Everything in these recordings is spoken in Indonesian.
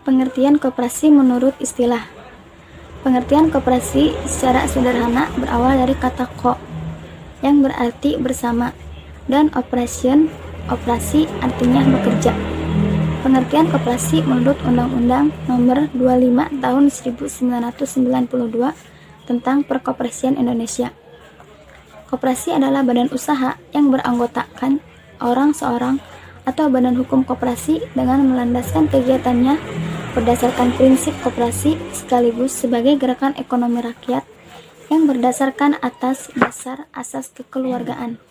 Pengertian koperasi menurut istilah. Pengertian koperasi secara sederhana berawal dari kata ko yang berarti bersama dan operasi artinya bekerja. Pengertian koperasi menurut Undang-Undang Nomor 25 Tahun 1992 tentang Perkoperasian Indonesia. Koperasi adalah badan usaha yang beranggotakan orang seorang atau badan hukum koperasi dengan melandaskan kegiatannya berdasarkan prinsip koperasi sekaligus sebagai gerakan ekonomi rakyat yang berdasarkan atas dasar asas kekeluargaan.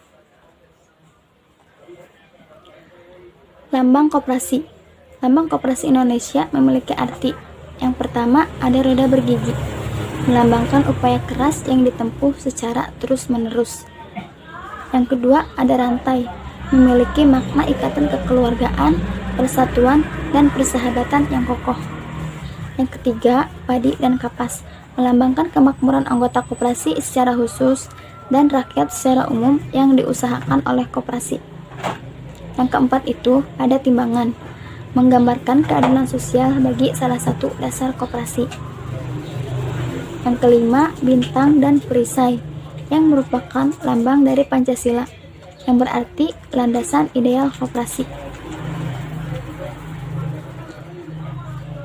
Lambang koperasi. Lambang koperasi Indonesia memiliki arti. Yang pertama, ada roda bergigi, melambangkan upaya keras yang ditempuh secara terus-menerus. Yang kedua, ada rantai, memiliki makna ikatan kekeluargaan, persatuan, dan persahabatan yang kokoh. Yang ketiga, padi dan kapas, melambangkan kemakmuran anggota koperasi secara khusus dan rakyat secara umum yang diusahakan oleh koperasi. Yang keempat itu ada timbangan, menggambarkan keadilan sosial bagi salah satu dasar koperasi. Yang kelima, bintang dan perisai, yang merupakan lambang dari Pancasila, yang berarti landasan ideal koperasi.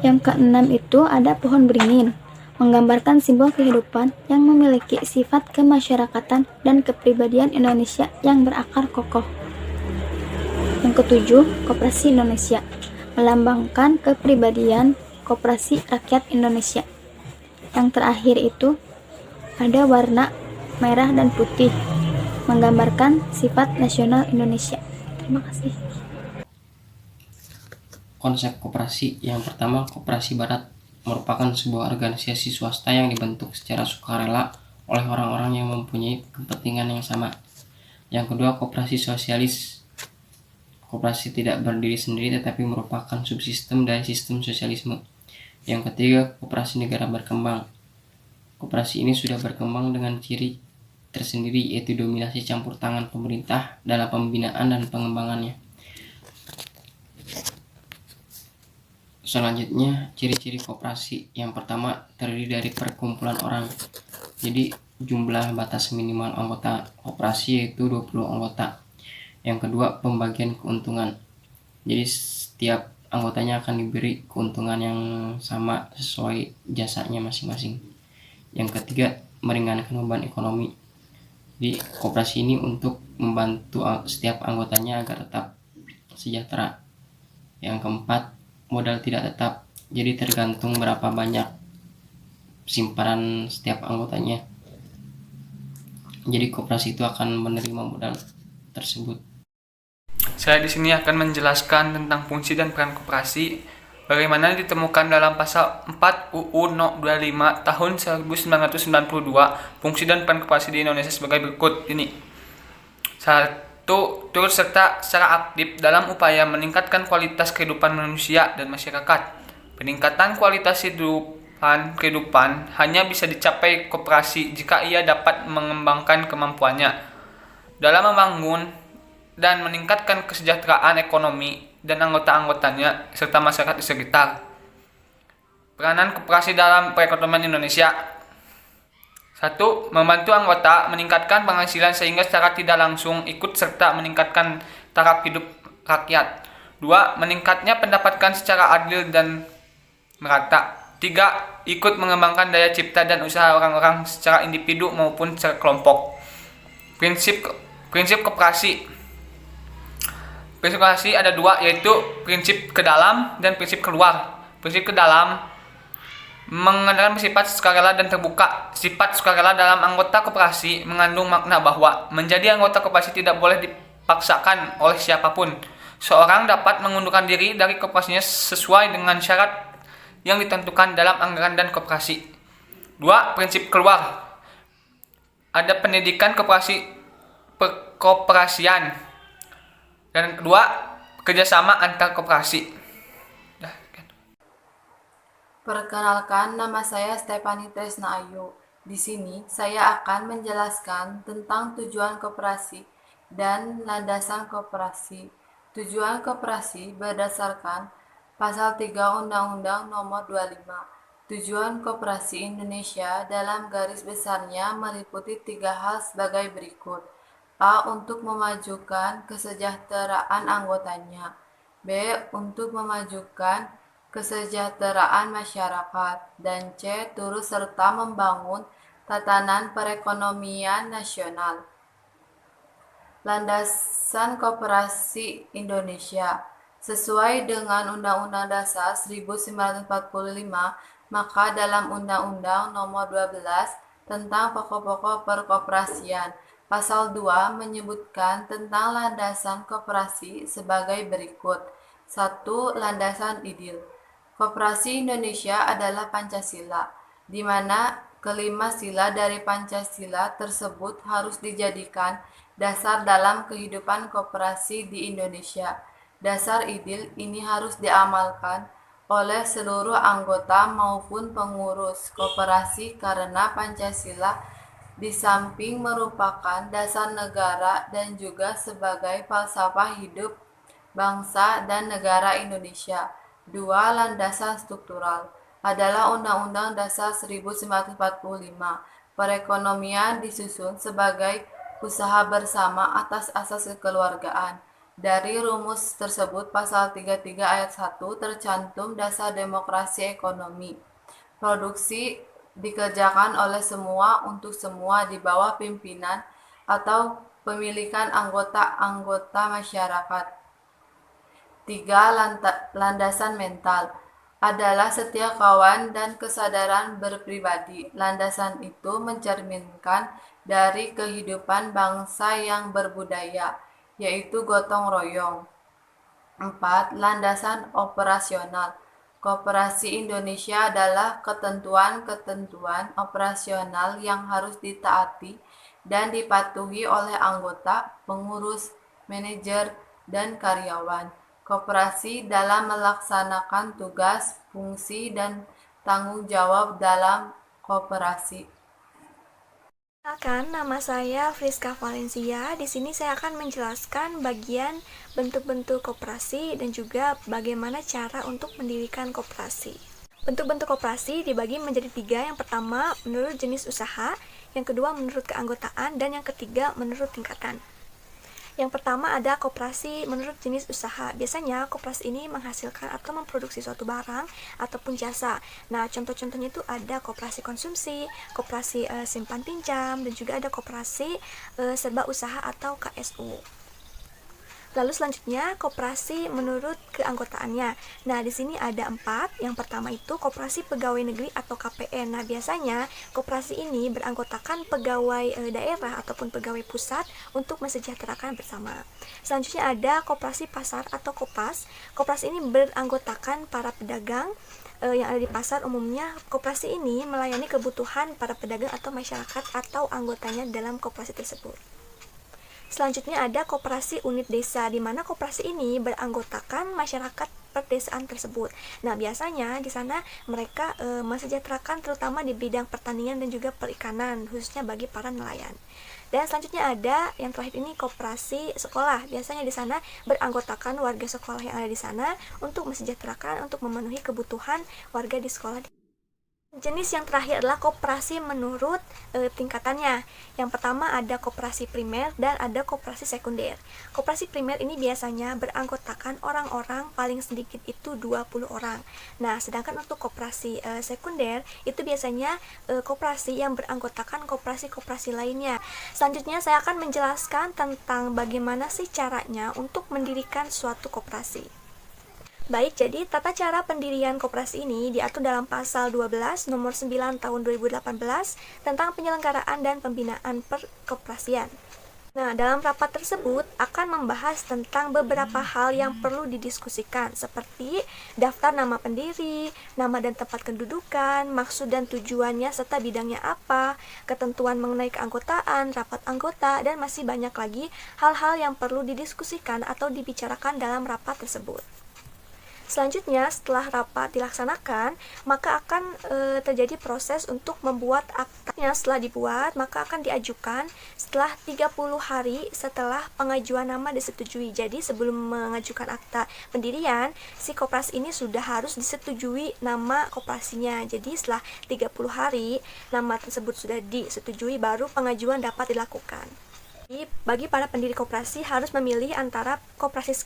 Yang keenam itu ada pohon beringin, menggambarkan simbol kehidupan yang memiliki sifat kemasyarakatan dan kepribadian Indonesia yang berakar kokoh. Yang ketujuh, koperasi Indonesia, melambangkan kepribadian koperasi rakyat Indonesia. Yang terakhir itu ada warna merah dan putih, menggambarkan sifat nasional Indonesia. Terima kasih. Konsep koperasi. Yang pertama, koperasi barat merupakan sebuah organisasi swasta yang dibentuk secara sukarela oleh orang-orang yang mempunyai kepentingan yang sama. Yang kedua, koperasi sosialis. Koperasi tidak berdiri sendiri tetapi merupakan subsistem dari sistem sosialisme. Yang ketiga, koperasi negara berkembang. Koperasi ini sudah berkembang dengan ciri tersendiri, yaitu dominasi campur tangan pemerintah dalam pembinaan dan pengembangannya. Selanjutnya, ciri-ciri koperasi. Yang pertama, terdiri dari perkumpulan orang. Jadi, jumlah batas minimal anggota koperasi yaitu 20 anggota. Yang kedua, pembagian keuntungan. Jadi, setiap anggotanya akan diberi keuntungan yang sama sesuai jasanya masing-masing. Yang ketiga, meringankan beban ekonomi. Jadi, koperasi ini untuk membantu setiap anggotanya agar tetap sejahtera. Yang keempat, modal tidak tetap, jadi tergantung berapa banyak simpanan setiap anggotanya. Jadi koperasi itu akan menerima modal tersebut. Saya di sini akan menjelaskan tentang fungsi dan peran koperasi, bagaimana ditemukan dalam pasal 4 UU No. 25 tahun 1992. Fungsi dan peran koperasi di Indonesia sebagai berikut ini. 1. Turut serta secara aktif dalam upaya meningkatkan kualitas kehidupan manusia dan masyarakat. Peningkatan kualitas kehidupan hanya bisa dicapai koperasi jika ia dapat mengembangkan kemampuannya dalam membangun dan meningkatkan kesejahteraan ekonomi dan anggota-anggotanya serta masyarakat di sekitar. Peranan koperasi dalam perekonomian Indonesia. 1. Membantu anggota meningkatkan penghasilan sehingga secara tidak langsung ikut serta meningkatkan taraf hidup rakyat. 2. Meningkatnya pendapatan secara adil dan merata. 3. Ikut mengembangkan daya cipta dan usaha orang-orang secara individu maupun secara kelompok. Prinsip koperasi. Prinsip koperasi ada dua, yaitu prinsip ke dalam dan prinsip keluar. Prinsip ke dalam mengandalkan sifat sukarela dan terbuka. Sifat sukarela dalam anggota koperasi mengandung makna bahwa menjadi anggota koperasi tidak boleh dipaksakan oleh siapapun. Seorang dapat mengundurkan diri dari koperasinya sesuai dengan syarat yang ditentukan dalam anggaran dan koperasi. 2. Prinsip keluar. Ada pendidikan perkoperasian. Dan kedua, kerjasama antar koperasi. Perkenalkan, nama saya Stefani Tresna Ayu. Di sini saya akan menjelaskan tentang tujuan koperasi dan landasan koperasi. Tujuan koperasi berdasarkan Pasal 3 Undang-Undang Nomor 25. Tujuan Koperasi Indonesia dalam garis besarnya meliputi 3 hal sebagai berikut. A. Untuk memajukan kesejahteraan anggotanya. B. Untuk memajukan kesejahteraan masyarakat. Dan C. Turut serta membangun tatanan perekonomian nasional. Landasan Koperasi Indonesia. Sesuai dengan Undang-Undang Dasar 1945, maka dalam Undang-Undang Nomor 12 tentang Pokok-pokok Perkoperasian, Pasal 2 menyebutkan tentang landasan koperasi sebagai berikut. 1. Landasan Idil. Koperasi Indonesia adalah Pancasila, di mana kelima sila dari Pancasila tersebut harus dijadikan dasar dalam kehidupan koperasi di Indonesia. Dasar idil ini harus diamalkan oleh seluruh anggota maupun pengurus koperasi karena Pancasila di samping merupakan dasar negara dan juga sebagai falsafah hidup bangsa dan negara Indonesia. 2. Landasan struktural adalah Undang-Undang Dasar 1945. Perekonomian disusun sebagai usaha bersama atas asas kekeluargaan. Dari rumus tersebut, pasal 33 ayat 1 tercantum dasar demokrasi ekonomi. Produksi dikerjakan oleh semua untuk semua di bawah pimpinan atau pemilikan anggota-anggota masyarakat. 3. Landasan mental adalah setia kawan dan kesadaran berpribadi. Landasan itu mencerminkan dari kehidupan bangsa yang berbudaya, yaitu gotong royong. 4. Landasan operasional. Koperasi Indonesia adalah ketentuan-ketentuan operasional yang harus ditaati dan dipatuhi oleh anggota, pengurus, manajer, dan karyawan koperasi dalam melaksanakan tugas, fungsi, dan tanggung jawab dalam koperasi. Perkenalkan, nama saya Friska Valencia. Di sini saya akan menjelaskan bagian bentuk-bentuk koperasi dan juga bagaimana cara untuk mendirikan koperasi. Bentuk-bentuk koperasi dibagi menjadi 3. Yang pertama, menurut jenis usaha, yang kedua menurut keanggotaan, dan yang ketiga menurut tingkatan. Yang pertama ada koperasi menurut jenis usaha. Biasanya koperasi ini menghasilkan atau memproduksi suatu barang ataupun jasa. Nah, contoh-contohnya itu ada koperasi konsumsi, koperasi simpan pinjam, dan juga ada koperasi serba usaha atau KSU. Lalu selanjutnya koperasi menurut keanggotaannya. Nah, di sini ada 4. Yang pertama itu koperasi pegawai negeri atau KPN. Nah, biasanya koperasi ini beranggotakan pegawai daerah ataupun pegawai pusat untuk mensejahterakan bersama. Selanjutnya ada koperasi pasar atau Kopas. Koperasi ini beranggotakan para pedagang yang ada di pasar. Umumnya koperasi ini melayani kebutuhan para pedagang atau masyarakat atau anggotanya dalam koperasi tersebut. Selanjutnya ada koperasi unit desa, di mana koperasi ini beranggotakan masyarakat perdesaan tersebut. Nah, biasanya di sana mereka mensejahterakan terutama di bidang pertanian dan juga perikanan, khususnya bagi para nelayan. Dan selanjutnya ada yang terakhir ini koperasi sekolah. Biasanya di sana beranggotakan warga sekolah yang ada di sana untuk mensejahterakan, untuk memenuhi kebutuhan warga di sekolah. Jenis yang terakhir adalah koperasi menurut tingkatannya. Yang pertama ada koperasi primer dan ada koperasi sekunder. Koperasi primer ini biasanya beranggotakan orang-orang paling sedikit itu 20 orang. Nah, sedangkan untuk koperasi sekunder itu biasanya koperasi yang beranggotakan koperasi-koperasi lainnya. Selanjutnya saya akan menjelaskan tentang bagaimana sih caranya untuk mendirikan suatu koperasi. Baik, jadi tata cara pendirian koperasi ini diatur dalam pasal 12 nomor 9 tahun 2018 tentang penyelenggaraan dan pembinaan perkoperasian. Nah, dalam rapat tersebut akan membahas tentang beberapa hal yang perlu didiskusikan seperti daftar nama pendiri, nama dan tempat kedudukan, maksud dan tujuannya serta bidangnya apa, ketentuan mengenai keanggotaan, rapat anggota, dan masih banyak lagi hal-hal yang perlu didiskusikan atau dibicarakan dalam rapat tersebut. Selanjutnya, setelah rapat dilaksanakan, maka akan terjadi proses untuk membuat aktanya. Setelah dibuat, maka akan diajukan setelah 30 hari setelah pengajuan nama disetujui. Jadi, sebelum mengajukan akta pendirian, si koperasi ini sudah harus disetujui nama koperasinya. Jadi, setelah 30 hari, nama tersebut sudah disetujui, baru pengajuan dapat dilakukan. Bagi para pendiri koperasi harus memilih antara koperasi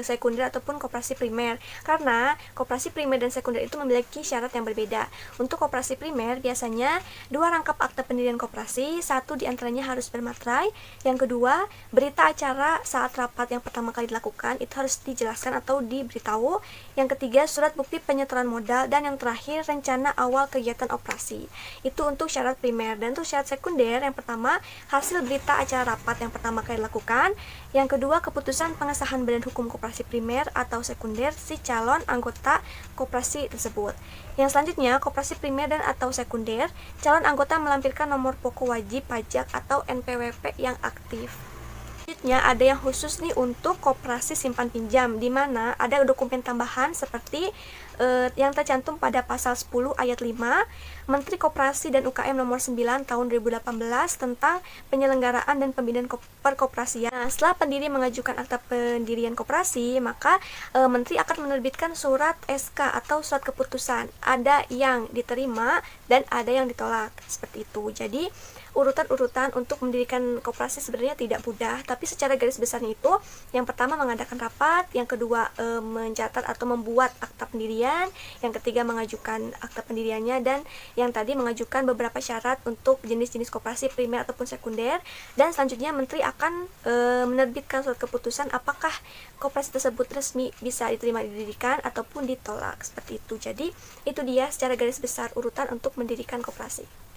sekunder ataupun koperasi primer, karena koperasi primer dan sekunder itu memiliki syarat yang berbeda. Untuk koperasi primer biasanya 2 rangkap akta pendirian koperasi, 1 diantaranya harus bermaterai, yang kedua berita acara saat rapat yang pertama kali dilakukan itu harus dijelaskan atau diberitahu, yang ketiga surat bukti penyetoran modal, dan yang terakhir rencana awal kegiatan operasi. Itu untuk syarat primer. Dan untuk syarat sekunder, yang pertama hasil berita acara rapat yang pertama kali dilakukan, yang kedua keputusan pengesahan badan hukum koperasi primer atau sekunder si calon anggota koperasi tersebut. Yang selanjutnya, koperasi primer dan atau sekunder, calon anggota melampirkan nomor pokok wajib pajak atau NPWP yang aktif. Selanjutnya ada yang khusus nih untuk koperasi simpan pinjam, di mana ada dokumen tambahan seperti yang tercantum pada pasal 10 ayat 5 Menteri Koperasi dan UKM nomor 9 tahun 2018 tentang penyelenggaraan dan pembinaan perkoperasian. Nah, setelah pendiri mengajukan akta pendirian koperasi, maka Menteri akan menerbitkan surat SK atau surat keputusan. Ada yang diterima dan ada yang ditolak, seperti itu. Jadi urutan-urutan untuk mendirikan koperasi sebenarnya tidak mudah, tapi secara garis besarnya itu yang pertama mengadakan rapat, yang kedua mencatat atau membuat akta pendirian, yang ketiga mengajukan akta pendiriannya, dan yang tadi mengajukan beberapa syarat untuk jenis-jenis koperasi primer ataupun sekunder. Dan selanjutnya Menteri akan menerbitkan surat keputusan apakah koperasi tersebut resmi bisa diterima didirikan ataupun ditolak, seperti itu. Jadi itu dia secara garis besar urutan untuk mendirikan koperasi.